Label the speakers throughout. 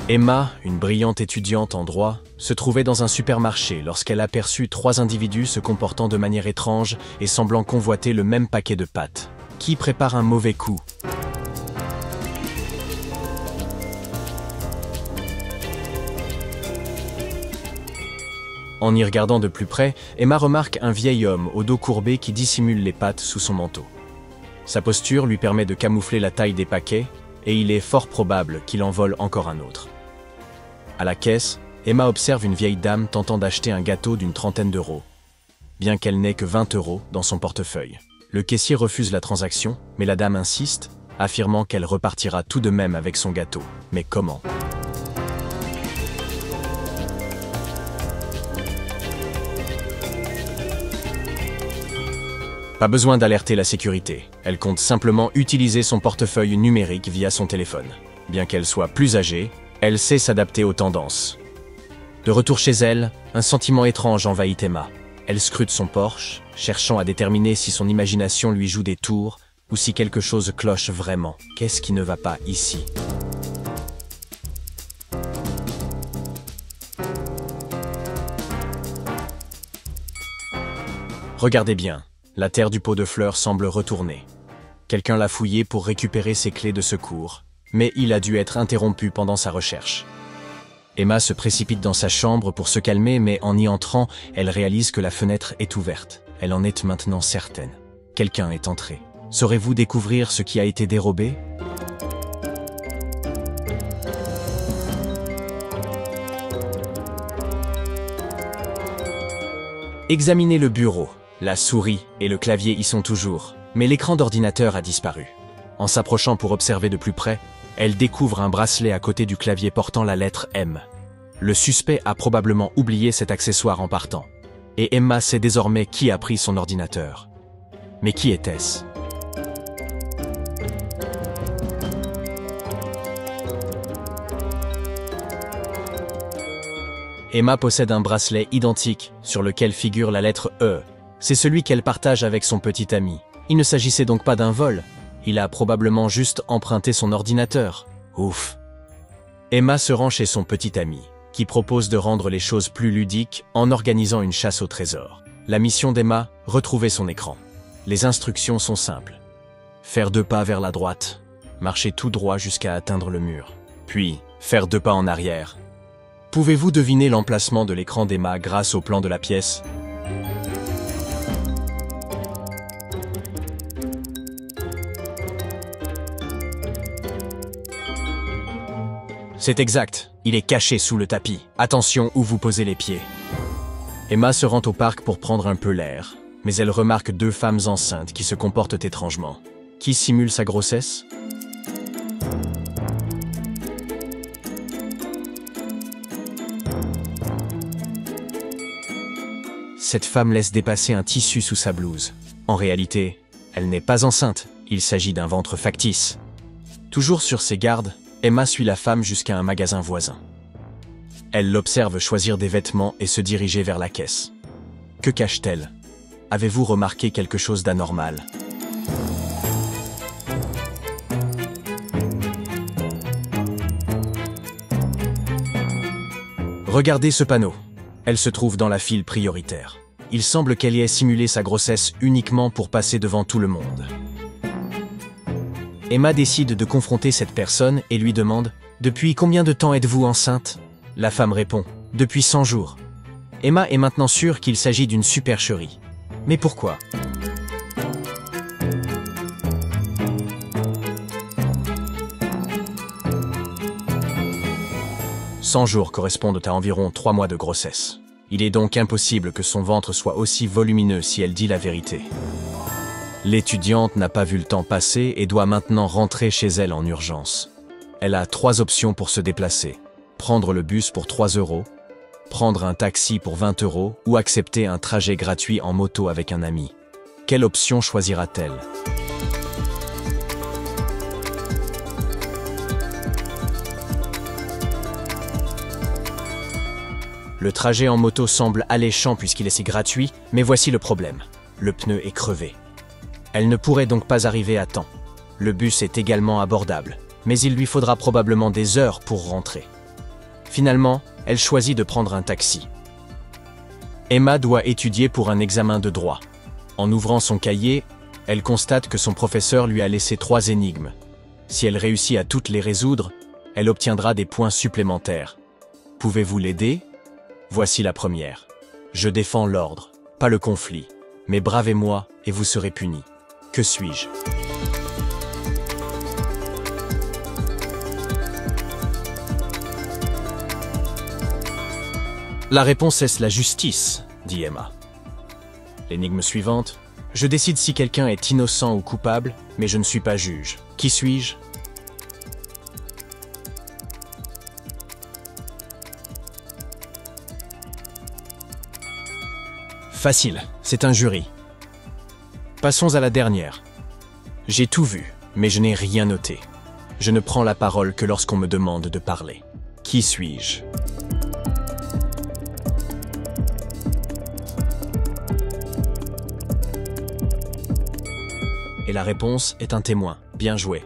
Speaker 1: Emma, une brillante étudiante en droit, se trouvait dans un supermarché lorsqu'elle aperçut 3 individus se comportant de manière étrange et semblant convoiter le même paquet de pâtes. Qui prépare un mauvais coup? En y regardant de plus près, Emma remarque un vieil homme au dos courbé qui dissimule les pâtes sous son manteau. Sa posture lui permet de camoufler la taille des paquets, et il est fort probable qu'il en vole encore un autre. À la caisse, Emma observe une vieille dame tentant d'acheter un gâteau d'une 30aine d'euros, bien qu'elle n'ait que 20 € dans son portefeuille. Le caissier refuse la transaction, mais la dame insiste, affirmant qu'elle repartira tout de même avec son gâteau. Mais comment? Pas besoin d'alerter la sécurité, elle compte simplement utiliser son portefeuille numérique via son téléphone. Bien qu'elle soit plus âgée, elle sait s'adapter aux tendances. De retour chez elle, un sentiment étrange envahit Emma. Elle scrute son Porsche, cherchant à déterminer si son imagination lui joue des tours ou si quelque chose cloche vraiment. Qu'est-ce qui ne va pas ici? Regardez bien, la terre du pot de fleurs semble retourner. Quelqu'un l'a fouillé pour récupérer ses clés de secours, mais il a dû être interrompu pendant sa recherche. Emma se précipite dans sa chambre pour se calmer, mais en y entrant, elle réalise que la fenêtre est ouverte. Elle en est maintenant certaine. Quelqu'un est entré. Saurez-vous découvrir ce qui a été dérobé? Examinez le bureau. La souris et le clavier y sont toujours, mais l'écran d'ordinateur a disparu. En s'approchant pour observer de plus près, elle découvre un bracelet à côté du clavier portant la lettre M. Le suspect a probablement oublié cet accessoire en partant. Et Emma sait désormais qui a pris son ordinateur. Mais qui était-ce? Emma possède un bracelet identique sur lequel figure la lettre E. C'est celui qu'elle partage avec son petit ami. Il ne s'agissait donc pas d'un vol. Il a probablement juste emprunté son ordinateur. Ouf. Emma se rend chez son petit ami, qui propose de rendre les choses plus ludiques en organisant une chasse au trésor. La mission d'Emma, retrouver son écran. Les instructions sont simples. Faire 2 pas vers la droite, marcher tout droit jusqu'à atteindre le mur, puis faire 2 pas en arrière. Pouvez-vous deviner l'emplacement de l'écran d'Emma grâce au plan de la pièce? C'est exact, il est caché sous le tapis. Attention où vous posez les pieds. Emma se rend au parc pour prendre un peu l'air, mais elle remarque 2 femmes enceintes qui se comportent étrangement. Qui simule sa grossesse? Cette femme laisse dépasser un tissu sous sa blouse. En réalité, elle n'est pas enceinte, il s'agit d'un ventre factice. Toujours sur ses gardes, Emma suit la femme jusqu'à un magasin voisin. Elle l'observe choisir des vêtements et se diriger vers la caisse. Que cache-t-elle? Avez-vous remarqué quelque chose d'anormal? Regardez ce panneau. Elle se trouve dans la file prioritaire. Il semble qu'elle y ait simulé sa grossesse uniquement pour passer devant tout le monde. Emma décide de confronter cette personne et lui demande « Depuis combien de temps êtes-vous enceinte ?» La femme répond « Depuis 100 jours. » Emma est maintenant sûre qu'il s'agit d'une supercherie. Mais pourquoi? « 100 jours correspondent à environ 3 mois de grossesse. Il est donc impossible que son ventre soit aussi volumineux si elle dit la vérité. » L'étudiante n'a pas vu le temps passer et doit maintenant rentrer chez elle en urgence. Elle a 3 options pour se déplacer. Prendre le bus pour 3 €, prendre un taxi pour 20 € ou accepter un trajet gratuit en moto avec un ami. Quelle option choisira-t-elle? Le trajet en moto semble alléchant puisqu'il est si gratuit, mais voici le problème. Le pneu est crevé. Elle ne pourrait donc pas arriver à temps. Le bus est également abordable, mais il lui faudra probablement des heures pour rentrer. Finalement, elle choisit de prendre un taxi. Emma doit étudier pour un examen de droit. En ouvrant son cahier, elle constate que son professeur lui a laissé 3 énigmes. Si elle réussit à toutes les résoudre, elle obtiendra des points supplémentaires. Pouvez-vous l'aider? Voici la première. Je défends l'ordre, pas le conflit. Mais bravez-moi et vous serez puni. Que suis-je? La réponse est la justice, dit Emma. L'énigme suivante. Je décide si quelqu'un est innocent ou coupable, mais je ne suis pas juge. Qui suis-je? Facile, c'est un jury. Passons à la dernière. J'ai tout vu, mais je n'ai rien noté. Je ne prends la parole que lorsqu'on me demande de parler. Qui suis-je? Et la réponse est un témoin. Bien joué.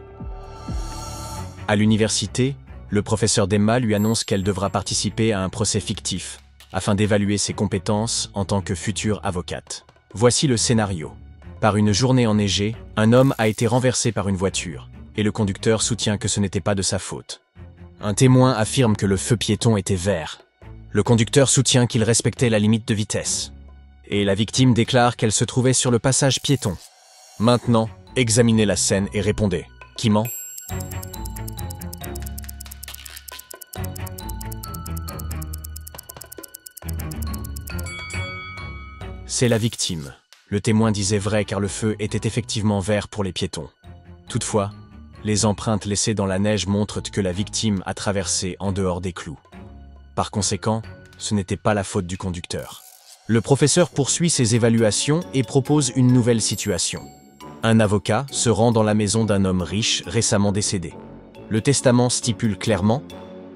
Speaker 1: À l'université, le professeur d'Emma lui annonce qu'elle devra participer à un procès fictif, afin d'évaluer ses compétences en tant que future avocate. Voici le scénario. Par une journée enneigée, un homme a été renversé par une voiture, et le conducteur soutient que ce n'était pas de sa faute. Un témoin affirme que le feu piéton était vert. Le conducteur soutient qu'il respectait la limite de vitesse. Et la victime déclare qu'elle se trouvait sur le passage piéton. Maintenant, examinez la scène et répondez. Qui ment? C'est la victime. Le témoin disait vrai car le feu était effectivement vert pour les piétons. Toutefois, les empreintes laissées dans la neige montrent que la victime a traversé en dehors des clous. Par conséquent, ce n'était pas la faute du conducteur. Le professeur poursuit ses évaluations et propose une nouvelle situation. Un avocat se rend dans la maison d'un homme riche récemment décédé. Le testament stipule clairement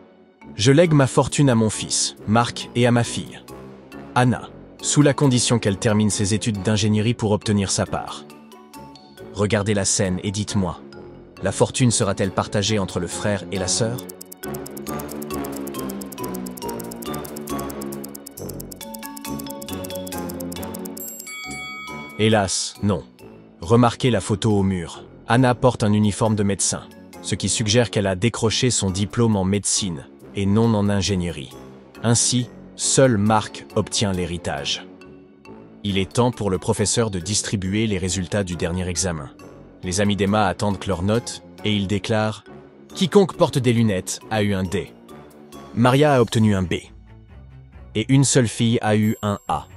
Speaker 1: « Je lègue ma fortune à mon fils, Marc, et à ma fille, Anna, sous la condition qu'elle termine ses études d'ingénierie pour obtenir sa part. Regardez la scène et dites-moi, la fortune sera-t-elle partagée entre le frère et la sœur ? Hélas, non. Remarquez la photo au mur. Anna porte un uniforme de médecin, ce qui suggère qu'elle a décroché son diplôme en médecine et non en ingénierie. Ainsi, seul Marc obtient l'héritage. Il est temps pour le professeur de distribuer les résultats du dernier examen. Les amis d'Emma attendent leurs notes et il déclare « Quiconque porte des lunettes a eu un D. Maria a obtenu un B. Et une seule fille a eu un A.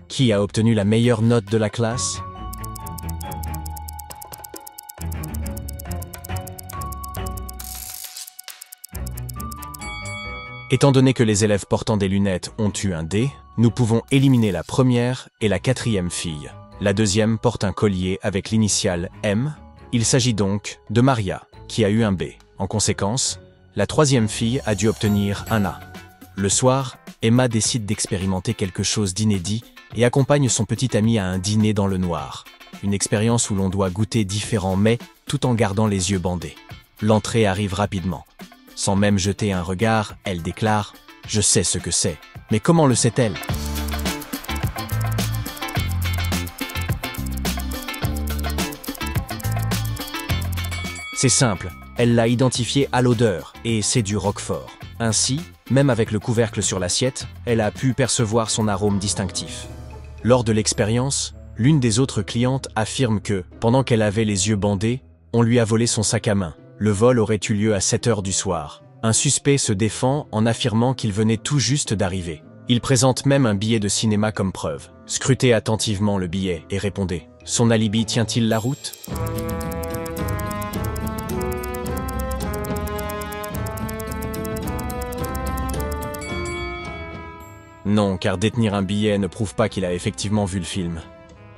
Speaker 1: Qui a obtenu la meilleure note de la classe ? » Étant donné que les élèves portant des lunettes ont eu un D, nous pouvons éliminer la première et la quatrième fille. La deuxième porte un collier avec l'initiale M. Il s'agit donc de Maria, qui a eu un B. En conséquence, la troisième fille a dû obtenir un A. Le soir, Emma décide d'expérimenter quelque chose d'inédit et accompagne son petit ami à un dîner dans le noir. Une expérience où l'on doit goûter différents mets tout en gardant les yeux bandés. L'entrée arrive rapidement. Sans même jeter un regard, elle déclare « Je sais ce que c'est. » Mais comment le sait-elle ? C'est simple, elle l'a identifié à l'odeur, et c'est du roquefort. Ainsi, même avec le couvercle sur l'assiette, elle a pu percevoir son arôme distinctif. Lors de l'expérience, l'une des autres clientes affirme que, pendant qu'elle avait les yeux bandés, on lui a volé son sac à main. Le vol aurait eu lieu à 7 heures du soir. Un suspect se défend en affirmant qu'il venait tout juste d'arriver. Il présente même un billet de cinéma comme preuve. Scrutez attentivement le billet et répondez. Son alibi tient-il la route ? Non, car détenir un billet ne prouve pas qu'il a effectivement vu le film.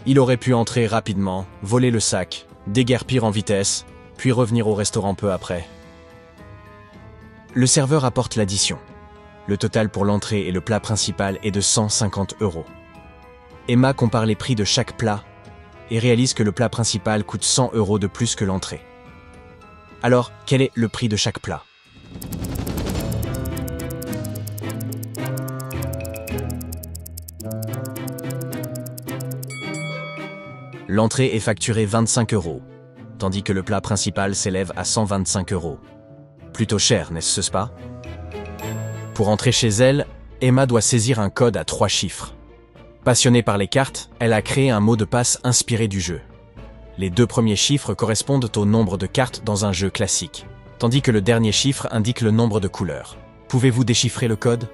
Speaker 1: Il aurait pu entrer rapidement, voler le sac, déguerpir en vitesse, puis revenir au restaurant peu après. Le serveur apporte l'addition. Le total pour l'entrée et le plat principal est de 150 €. Emma compare les prix de chaque plat et réalise que le plat principal coûte 100 € de plus que l'entrée. Alors, quel est le prix de chaque plat ? L'entrée est facturée 25 €, tandis que le plat principal s'élève à 125 €. Plutôt cher, n'est-ce pas? Pour entrer chez elle, Emma doit saisir un code à 3 chiffres. Passionnée par les cartes, elle a créé un mot de passe inspiré du jeu. Les 2 premiers chiffres correspondent au nombre de cartes dans un jeu classique, tandis que le dernier chiffre indique le nombre de couleurs. Pouvez-vous déchiffrer le code?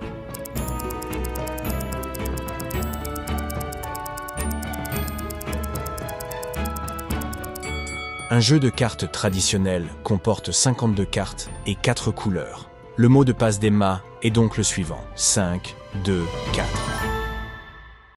Speaker 1: Un jeu de cartes traditionnel comporte 52 cartes et 4 couleurs. Le mot de passe d'Emma est donc le suivant: 5, 2, 4.